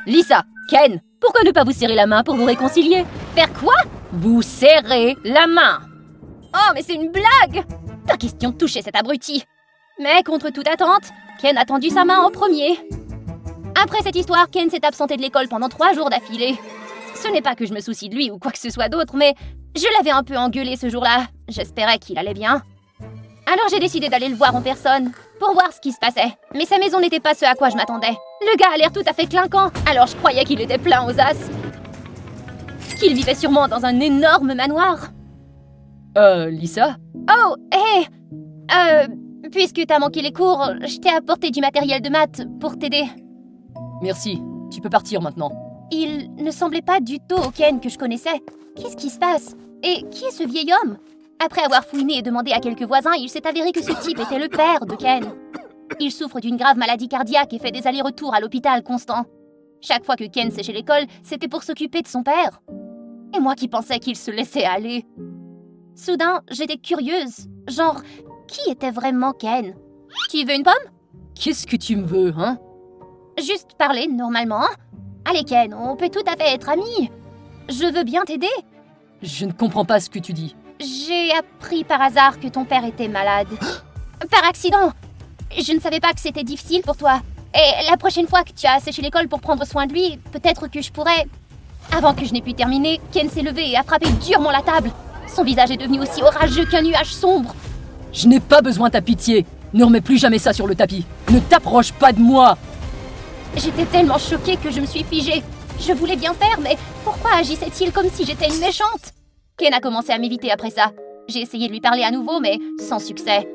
Lisa, Ken, pourquoi ne pas vous serrer la main pour vous réconcilier? Faire quoi? Vous serrez la main. Oh, mais c'est une blague! Pas question de toucher cet abruti. Mais contre toute attente, Ken a tendu sa main en premier. Après cette histoire, Ken s'est absenté de l'école pendant 3 jours d'affilée. Ce n'est pas que je me soucie de lui ou quoi que ce soit d'autre, mais je l'avais un peu engueulé ce jour-là. J'espérais qu'il allait bien. Alors j'ai décidé d'aller le voir en personne, pour voir ce qui se passait. Mais sa maison n'était pas ce à quoi je m'attendais. Le gars a l'air tout à fait clinquant, alors je croyais qu'il était plein aux as. Qu'il vivait sûrement dans un énorme manoir. Lisa? Oh, hé! Puisque t'as manqué les cours, je t'ai apporté du matériel de maths pour t'aider. Merci, tu peux partir maintenant. Il ne semblait pas du tout au Ken que je connaissais. Qu'est-ce qui se passe? Et qui est ce vieil homme? Après avoir fouiné et demandé à quelques voisins, il s'est avéré que ce type était le père de Ken. Il souffre d'une grave maladie cardiaque et fait des allers-retours à l'hôpital constant. Chaque fois que Ken séchait l'école, c'était pour s'occuper de son père. Et moi qui pensais qu'il se laissait aller. Soudain, j'étais curieuse. Genre, qui était vraiment Ken? Tu veux une pomme? Qu'est-ce que tu me veux, hein? Juste parler normalement. Allez Ken, on peut tout à fait être amis. Je veux bien t'aider. Je ne comprends pas ce que tu dis. J'ai appris par hasard que ton père était malade. Par accident. Je ne savais pas que c'était difficile pour toi. Et la prochaine fois que tu as séché l'école pour prendre soin de lui, peut-être que je pourrais... Avant que je n'ai pu terminer, Ken s'est levé et a frappé durement la table. Son visage est devenu aussi orageux qu'un nuage sombre. Je n'ai pas besoin de ta pitié. Ne remets plus jamais ça sur le tapis. Ne t'approche pas de moi. J'étais tellement choquée que je me suis figée. Je voulais bien faire, mais pourquoi agissait-il comme si j'étais une méchante? Ken a commencé à m'éviter après ça. J'ai essayé de lui parler à nouveau, mais sans succès.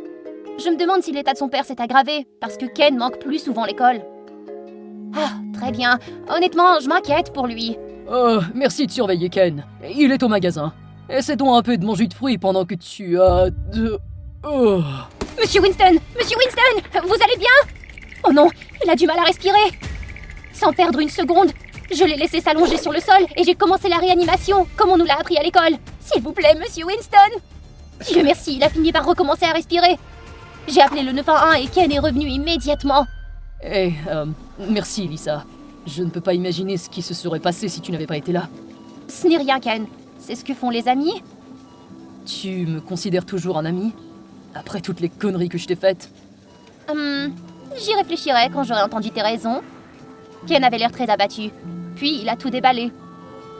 Je me demande si l'état de son père s'est aggravé, parce que Ken manque plus souvent l'école. Ah, très bien. Honnêtement, je m'inquiète pour lui. Oh, merci de surveiller Ken. Il est au magasin. Essaie donc un peu de mon jus de fruits pendant que tu as de... Oh. Monsieur Winston! Monsieur Winston! Vous allez bien? Oh non, il a du mal à respirer. Sans perdre une seconde, je l'ai laissé s'allonger sur le sol et j'ai commencé la réanimation, comme on nous l'a appris à l'école. S'il vous plaît, Monsieur Winston! Dieu merci, il a fini par recommencer à respirer. J'ai appelé le 911 et Ken est revenu immédiatement. Merci Lisa. Je ne peux pas imaginer ce qui se serait passé si tu n'avais pas été là. Ce n'est rien, Ken. C'est ce que font les amis. Tu me considères toujours un ami? Après toutes les conneries que je t'ai faites? J'y réfléchirai quand j'aurai entendu tes raisons. Ken avait l'air très abattu. Puis il a tout déballé.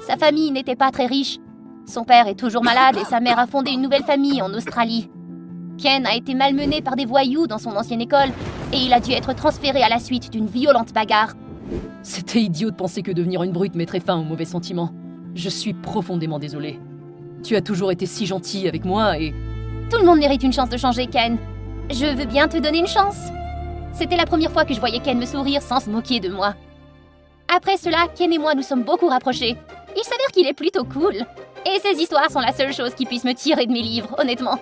Sa famille n'était pas très riche. Son père est toujours malade et sa mère a fondé une nouvelle famille en Australie. Ken a été malmené par des voyous dans son ancienne école et il a dû être transféré à la suite d'une violente bagarre. C'était idiot de penser que devenir une brute mettrait fin aux mauvais sentiments. Je suis profondément désolé. Tu as toujours été si gentil avec moi et... Tout le monde mérite une chance de changer, Ken. Je veux bien te donner une chance. C'était la première fois que je voyais Ken me sourire sans se moquer de moi. Après cela, Ken et moi nous sommes beaucoup rapprochés. Il s'avère qu'il est plutôt cool. Et ces histoires sont la seule chose qui puisse me tirer de mes livres, honnêtement.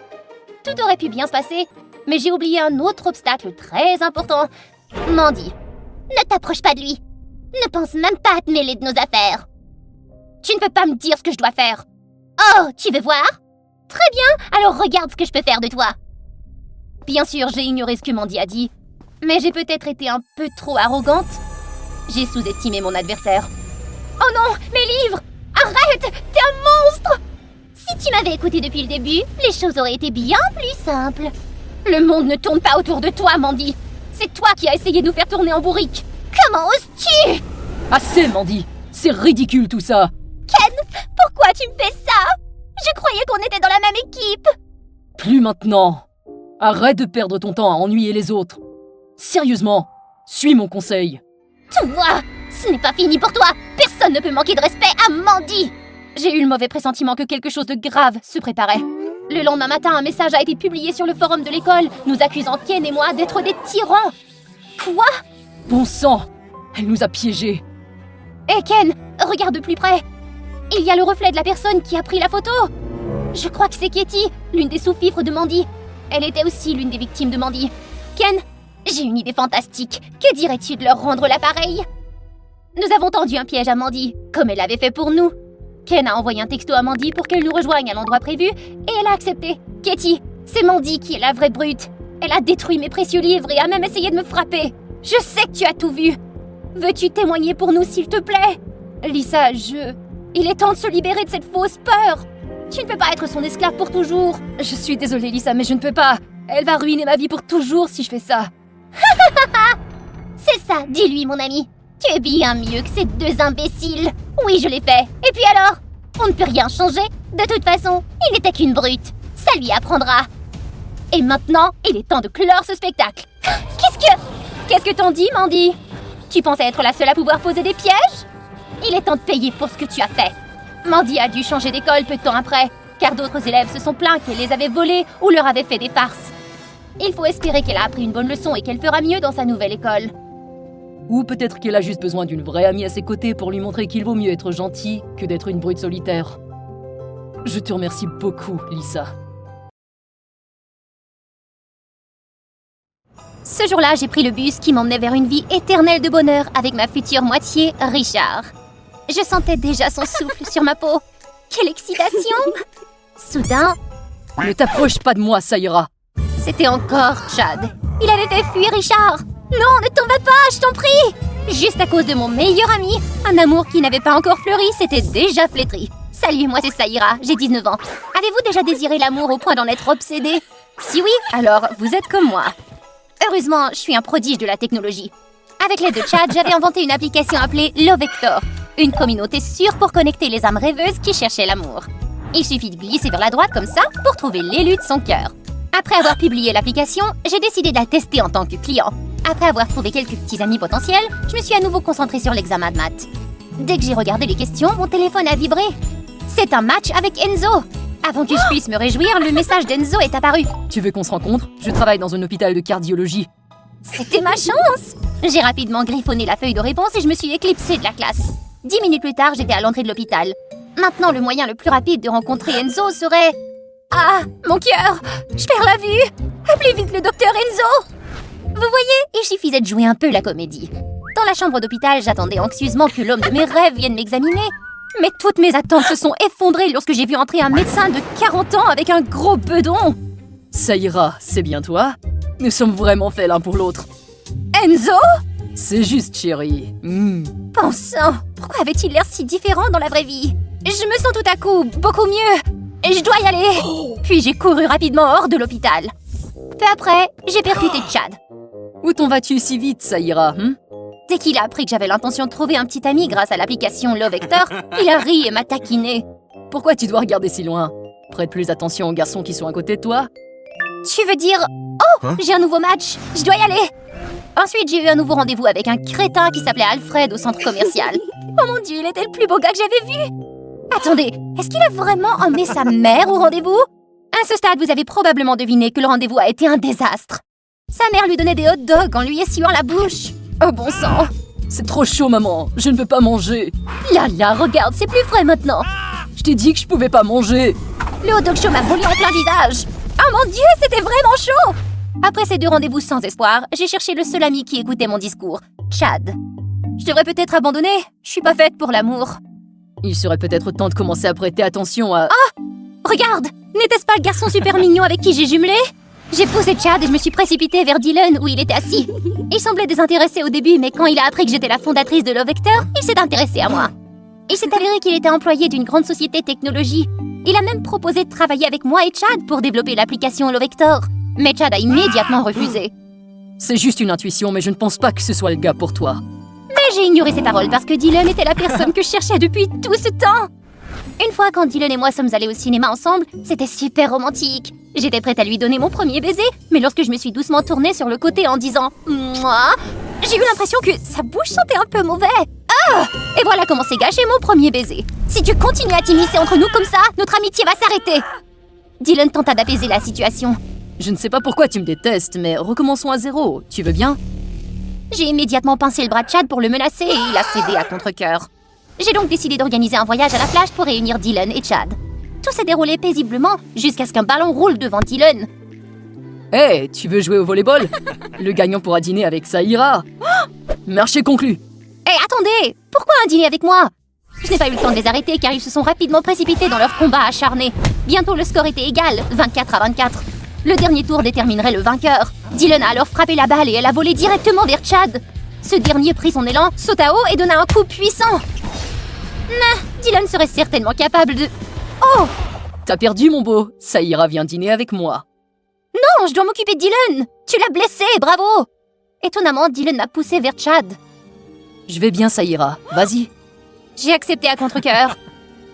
Tout aurait pu bien se passer, mais j'ai oublié un autre obstacle très important. Mandy, ne t'approche pas de lui. Ne pense même pas à te mêler de nos affaires. Tu ne peux pas me dire ce que je dois faire. Oh, tu veux voir? Très bien, alors regarde ce que je peux faire de toi. Bien sûr, j'ai ignoré ce que Mandy a dit, mais j'ai peut-être été un peu trop arrogante. J'ai sous-estimé mon adversaire. Oh non, mes livres! Arrête! T'es un monstre! Si tu m'avais écouté depuis le début, les choses auraient été bien plus simples. Le monde ne tourne pas autour de toi, Mandy. C'est toi qui as essayé de nous faire tourner en bourrique. Comment oses-tu? Assez, Mandy! C'est ridicule tout ça! Ken, pourquoi tu me fais ça? Je croyais qu'on était dans la même équipe. Plus maintenant! Arrête de perdre ton temps à ennuyer les autres. Sérieusement, suis mon conseil. Toi, ce n'est pas fini pour toi. Personne ne peut manquer de respect à Mandy. J'ai eu le mauvais pressentiment que quelque chose de grave se préparait. Le lendemain matin, un message a été publié sur le forum de l'école, nous accusant Ken et moi d'être des tyrans. Quoi? Bon sang! Elle nous a piégés. Hé Ken, regarde de plus près. Il y a le reflet de la personne qui a pris la photo. Je crois que c'est Katie, l'une des sous-fifres de Mandy. Elle était aussi l'une des victimes de Mandy. Ken, j'ai une idée fantastique. Que dirais-tu de leur rendre l'appareil? Nous avons tendu un piège à Mandy, comme elle l'avait fait pour nous. Ken a envoyé un texto à Mandy pour qu'elle nous rejoigne à l'endroit prévu, et elle a accepté. Katie, c'est Mandy qui est la vraie brute. Elle a détruit mes précieux livres et a même essayé de me frapper. Je sais que tu as tout vu. Veux-tu témoigner pour nous, s'il te plaît? Lisa, Il est temps de se libérer de cette fausse peur. Tu ne peux pas être son esclave pour toujours. Je suis désolée, Lisa, mais je ne peux pas. Elle va ruiner ma vie pour toujours si je fais ça. C'est ça, dis-lui, mon ami. Tu es bien mieux que ces deux imbéciles. Oui, je l'ai fait. Et puis alors? On ne peut rien changer. De toute façon, il n'était qu'une brute. Ça lui apprendra. Et maintenant, il est temps de clore ce spectacle. Qu'est-ce que t'en dis, Mandy? Tu pensais être la seule à pouvoir poser des pièges? Il est temps de payer pour ce que tu as fait. Mandy a dû changer d'école peu de temps après, car d'autres élèves se sont plaints qu'elle les avait volés ou leur avait fait des farces. Il faut espérer qu'elle a appris une bonne leçon et qu'elle fera mieux dans sa nouvelle école. Ou peut-être qu'elle a juste besoin d'une vraie amie à ses côtés pour lui montrer qu'il vaut mieux être gentil que d'être une brute solitaire. Je te remercie beaucoup, Lisa. Ce jour-là, j'ai pris le bus qui m'emmenait vers une vie éternelle de bonheur avec ma future moitié, Richard. Je sentais déjà son souffle sur ma peau. Quelle excitation! Soudain, Ne t'approche pas de moi, ça ira. C'était encore Chad. Il avait fait fuir Richard. Non, ne t'en vas pas, je t'en prie. Juste à cause de mon meilleur ami, un amour qui n'avait pas encore fleuri s'était déjà flétri. Salut, moi c'est Saïra, j'ai 19 ans. Avez-vous déjà désiré l'amour au point d'en être obsédé? Si oui, alors vous êtes comme moi. Heureusement, je suis un prodige de la technologie. Avec l'aide de Chad, j'avais inventé une application appelée Lovector, une communauté sûre pour connecter les âmes rêveuses qui cherchaient l'amour. Il suffit de glisser vers la droite comme ça pour trouver l'élu de son cœur. Après avoir publié l'application, j'ai décidé de la tester en tant que client. Après avoir trouvé quelques petits amis potentiels, je me suis à nouveau concentrée sur l'examen de maths. Dès que j'ai regardé les questions, mon téléphone a vibré. C'est un match avec Enzo. Avant que je puisse me réjouir, le message d'Enzo est apparu. Tu veux qu'on se rencontre? Je travaille dans un hôpital de cardiologie. C'était ma chance! J'ai rapidement griffonné la feuille de réponse et je me suis éclipsée de la classe. 10 minutes plus tard, j'étais à l'entrée de l'hôpital. Maintenant, le moyen le plus rapide de rencontrer Enzo serait... Ah, mon cœur! Je perds la vue! Appelez vite le docteur Enzo! Vous voyez, il suffisait de jouer un peu la comédie. Dans la chambre d'hôpital, j'attendais anxieusement que l'homme de mes rêves vienne m'examiner. Mais toutes mes attentes se sont effondrées lorsque j'ai vu entrer un médecin de 40 ans avec un gros bedon. Ça ira, c'est bien toi? Nous sommes vraiment faits l'un pour l'autre. Enzo? C'est juste, chérie. Bon sang, pourquoi avait-il l'air si différent dans la vraie vie? Je me sens tout à coup beaucoup mieux. Et je dois y aller. Puis j'ai couru rapidement hors de l'hôpital. Peu après, j'ai percuté Chad. Où t'en vas-tu si vite, ça ira, Dès qu'il a appris que j'avais l'intention de trouver un petit ami grâce à l'application Lovector, il a ri et m'a taquiné. Pourquoi tu dois regarder si loin? Prête plus attention aux garçons qui sont à côté de toi. Tu veux dire... Oh, j'ai un nouveau match. Je dois y aller. Ensuite, j'ai eu un nouveau rendez-vous avec un crétin qui s'appelait Alfred au centre commercial. Oh mon Dieu, il était le plus beau gars que j'avais vu. Attendez, est-ce qu'il a vraiment emmené sa mère au rendez-vous? À ce stade, vous avez probablement deviné que le rendez-vous a été un désastre. Sa mère lui donnait des hot dogs en lui essuyant la bouche. Oh bon sang! C'est trop chaud, maman. Je ne peux pas manger. Là, regarde, c'est plus frais maintenant. Je t'ai dit que je pouvais pas manger. Le hot dog chaud m'a brûlé en plein visage. Oh mon Dieu, c'était vraiment chaud! Après ces deux rendez-vous sans espoir, j'ai cherché le seul ami qui écoutait mon discours, Chad. Je devrais peut-être abandonner. Je suis pas faite pour l'amour. Il serait peut-être temps de commencer à prêter attention à... Oh! Regarde! N'était-ce pas le garçon super mignon avec qui j'ai jumelé? J'ai poussé Chad et je me suis précipitée vers Dylan où il était assis. Il semblait désintéressé au début, mais quand il a appris que j'étais la fondatrice de Lovector, il s'est intéressé à moi. Il s'est avéré qu'il était employé d'une grande société technologie. Il a même proposé de travailler avec moi et Chad pour développer l'application Lovector. Mais Chad a immédiatement refusé. C'est juste une intuition, mais je ne pense pas que ce soit le gars pour toi. Mais j'ai ignoré ses paroles parce que Dylan était la personne que je cherchais depuis tout ce temps. Une fois, quand Dylan et moi sommes allés au cinéma ensemble, c'était super romantique. J'étais prête à lui donner mon premier baiser, mais lorsque je me suis doucement tournée sur le côté en disant « Mouah », j'ai eu l'impression que sa bouche sentait un peu mauvais. Ah! Et voilà comment s'est gâché mon premier baiser. Si tu continues à t'immiscer entre nous comme ça, notre amitié va s'arrêter. Dylan tenta d'apaiser la situation. Je ne sais pas pourquoi tu me détestes, mais recommençons à zéro. Tu veux bien? J'ai immédiatement pincé le bras de Chad pour le menacer et il a cédé à contre-cœur. J'ai donc décidé d'organiser un voyage à la plage pour réunir Dylan et Chad. Tout s'est déroulé paisiblement jusqu'à ce qu'un ballon roule devant Dylan. Hé, tu veux jouer au volleyball? Le gagnant pourra dîner avec Saïra. Marché conclu. Hé, attendez! Pourquoi un dîner avec moi? Je n'ai pas eu le temps de les arrêter car ils se sont rapidement précipités dans leur combat acharné. Bientôt le score était égal, 24-24. Le dernier tour déterminerait le vainqueur. Dylan a alors frappé la balle et elle a volé directement vers Chad. Ce dernier prit son élan, sauta haut et donna un coup puissant. Dylan serait certainement capable de... Oh! T'as perdu, mon beau. Saïra vient dîner avec moi. Non, je dois m'occuper de Dylan. Tu l'as blessé, bravo. Étonnamment, Dylan m'a poussé vers Chad. Je vais bien, Saïra. Vas-y. J'ai accepté à contre-cœur.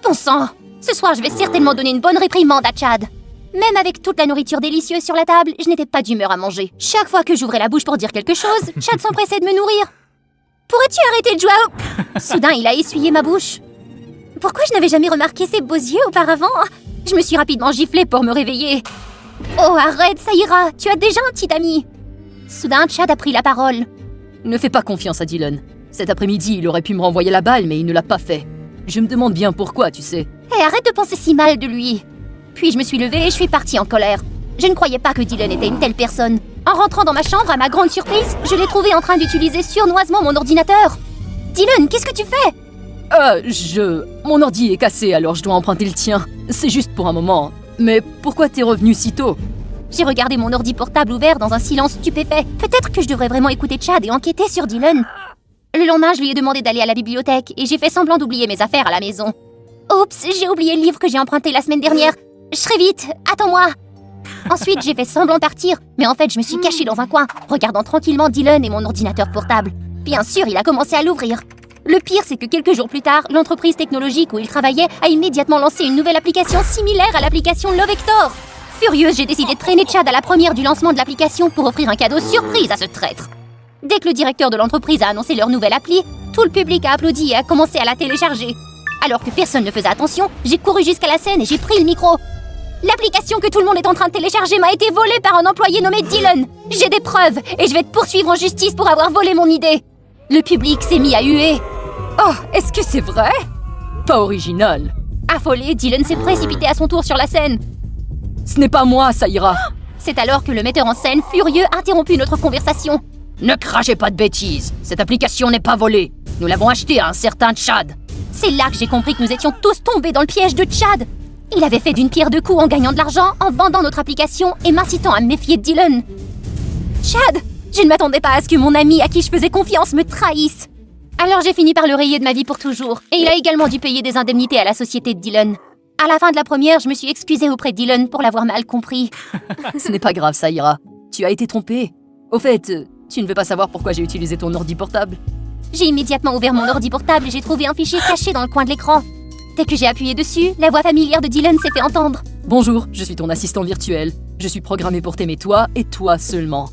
Bon sang, ce soir, je vais certainement donner une bonne réprimande à Chad. Même avec toute la nourriture délicieuse sur la table, je n'étais pas d'humeur à manger. Chaque fois que j'ouvrais la bouche pour dire quelque chose, Chad s'empressait de me nourrir. Pourrais-tu arrêter de jouer au... Soudain, il a essuyé ma bouche. Pourquoi je n'avais jamais remarqué ses beaux yeux auparavant? Je me suis rapidement giflée pour me réveiller. Oh, arrête, ça ira. Tu as déjà un petit ami. Soudain, Chad a pris la parole. Ne fais pas confiance à Dylan. Cet après-midi, il aurait pu me renvoyer la balle, mais il ne l'a pas fait. Je me demande bien pourquoi, tu sais. Hé, arrête de penser si mal de lui. Puis je me suis levée et je suis partie en colère. Je ne croyais pas que Dylan était une telle personne. En rentrant dans ma chambre, à ma grande surprise, je l'ai trouvé en train d'utiliser sournoisement mon ordinateur. Dylan, qu'est-ce que tu fais? Mon ordi est cassé, alors je dois emprunter le tien. C'est juste pour un moment. Mais pourquoi t'es revenu si tôt? J'ai regardé mon ordi portable ouvert dans un silence stupéfait. Peut-être que je devrais vraiment écouter Chad et enquêter sur Dylan. Le lendemain, je lui ai demandé d'aller à la bibliothèque et j'ai fait semblant d'oublier mes affaires à la maison. Oups, j'ai oublié le livre que j'ai emprunté la semaine dernière. Je serai vite, attends-moi. Ensuite, j'ai fait semblant de partir, mais en fait, je me suis cachée dans un coin, regardant tranquillement Dylan et mon ordinateur portable. Bien sûr, il a commencé à l'ouvrir. Le pire, c'est que quelques jours plus tard, l'entreprise technologique où il travaillait a immédiatement lancé une nouvelle application similaire à l'application Love Hector. Furieuse, j'ai décidé de traîner Chad à la première du lancement de l'application pour offrir un cadeau surprise à ce traître. Dès que le directeur de l'entreprise a annoncé leur nouvelle appli, tout le public a applaudi et a commencé à la télécharger. Alors que personne ne faisait attention, j'ai couru jusqu'à la scène et j'ai pris le micro. L'application que tout le monde est en train de télécharger m'a été volée par un employé nommé Dylan. J'ai des preuves et je vais te poursuivre en justice pour avoir volé mon idée. Le public s'est mis à huer. Oh, est-ce que c'est vrai? Pas original. Affolé, Dylan s'est précipité à son tour sur la scène. Ce n'est pas moi, ça ira. C'est alors que le metteur en scène, furieux, interrompit notre conversation. Ne crachez pas de bêtises. Cette application n'est pas volée. Nous l'avons achetée à un certain Chad. C'est là que j'ai compris que nous étions tous tombés dans le piège de Chad. Il avait fait d'une pierre deux coups en gagnant de l'argent, en vendant notre application et m'incitant à me méfier de Dylan. Chad, je ne m'attendais pas à ce que mon ami à qui je faisais confiance me trahisse. Alors j'ai fini par le rayer de ma vie pour toujours. Et il a également dû payer des indemnités à la société de Dylan. À la fin de la première, je me suis excusée auprès de Dylan pour l'avoir mal compris. Ce n'est pas grave, ça ira. Tu as été trompée. Au fait, tu ne veux pas savoir pourquoi j'ai utilisé ton ordi portable? J'ai immédiatement ouvert mon ordi portable et j'ai trouvé un fichier caché dans le coin de l'écran. Dès que j'ai appuyé dessus, la voix familière de Dylan s'est fait entendre. Bonjour, je suis ton assistant virtuel. Je suis programmé pour t'aimer toi et toi seulement.